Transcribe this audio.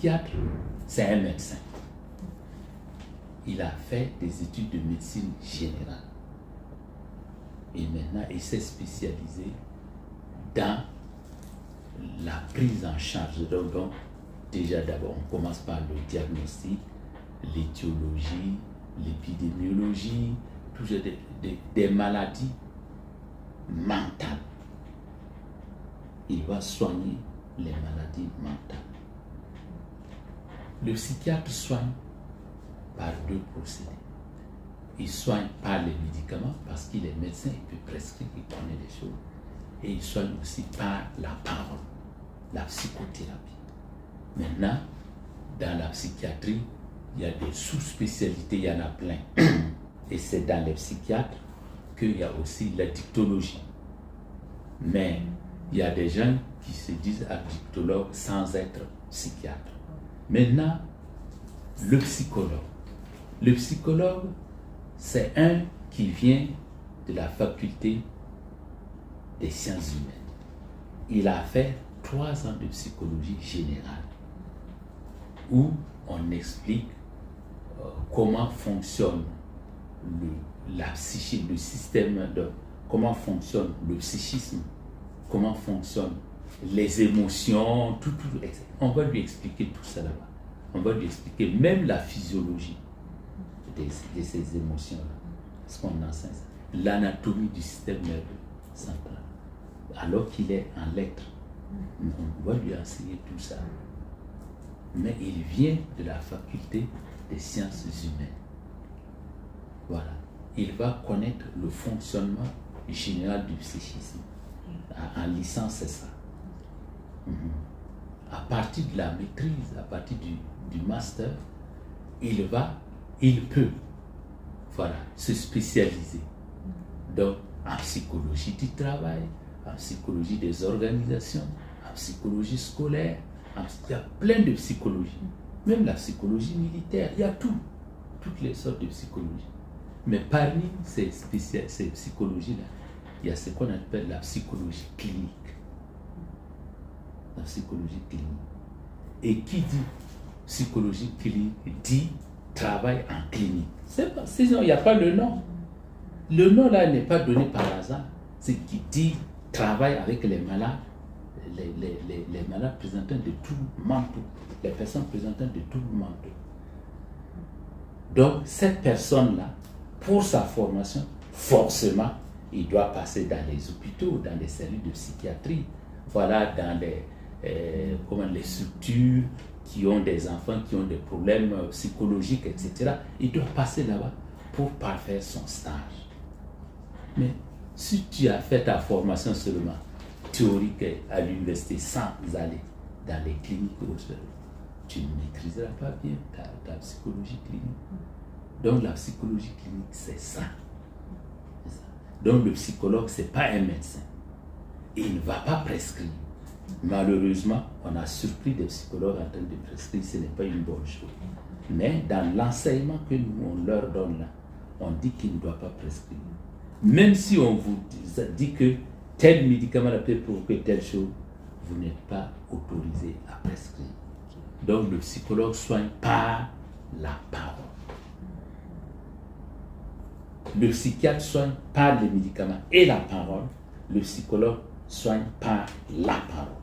psychiatre, c'est un médecin. Il a fait des études de médecine générale. Et maintenant, il s'est spécialisé dans la prise en charge. Donc, déjà d'abord, on commence par le diagnostic, l'étiologie, l'épidémiologie, toujours des maladies mentales. Il va soigner les maladies mentales. Le psychiatre soigne par deux procédés. Il soigne par les médicaments parce qu'il est médecin, il peut prescrire, il connaît les choses. Et il soigne aussi par la parole, la psychothérapie. Maintenant, dans la psychiatrie, il y a des sous-spécialités, il y en a plein. Et c'est dans les psychiatres qu'il y a aussi la dictologie. Mais il y a des gens qui se disent addictologues sans être psychiatres. Maintenant, le psychologue. Le psychologue, c'est un qui vient de la faculté des sciences humaines. Il a fait 3 ans de psychologie générale où on explique comment fonctionne la psyché, le système de comment fonctionne le psychisme, comment fonctionnent les émotions, tout, on va lui expliquer tout ça là-bas. On va lui expliquer même la physiologie de ces émotions-là. Parce qu'on enseigne ça. L'anatomie du système nerveux central. Alors qu'il est en lettres, on va lui enseigner tout ça. Mais il vient de la faculté des sciences humaines. Voilà. Il va connaître le fonctionnement général du psychisme. En licence, c'est ça. À partir de la maîtrise, à partir du master, il peut, voilà, se spécialiser. Donc, en psychologie du travail, en psychologie des organisations, en psychologie scolaire, il y a plein de psychologie. Même la psychologie militaire, il y a tout, toutes les sortes de psychologie. Mais parmi ces psychologies-là, il y a ce qu'on appelle la psychologie clinique. La psychologie clinique. Et qui dit psychologie clinique dit travail en clinique. Sinon, il n'y a pas le nom. Le nom là n'est pas donné par hasard. C'est qui dit travail avec les malades, les malades présentant de troubles, les personnes présentant de troubles. Donc, cette personne-là, pour sa formation, forcément, il doit passer dans les hôpitaux, dans les cellules de psychiatrie, voilà, dans les structures qui ont des enfants qui ont des problèmes psychologiques, etc. Il doit passer là-bas pour parfaire son stage. Mais si tu as fait ta formation seulement théorique à l'université sans aller dans les cliniques, tu ne maîtriseras pas bien ta psychologie clinique. Donc la psychologie clinique, c'est ça. Donc le psychologue, ce n'est pas un médecin. Il ne va pas prescrire. Malheureusement, on a surpris des psychologues en train de prescrire, ce n'est pas une bonne chose. Mais dans l'enseignement que nous on leur donne là, on dit qu'il ne doit pas prescrire. Même si on vous dit que tel médicament peut provoquer telle chose, vous n'êtes pas autorisé à prescrire. Donc le psychologue soigne par la parole. Le psychiatre soigne par les médicaments et la parole. Le psychologue soigne par la parole.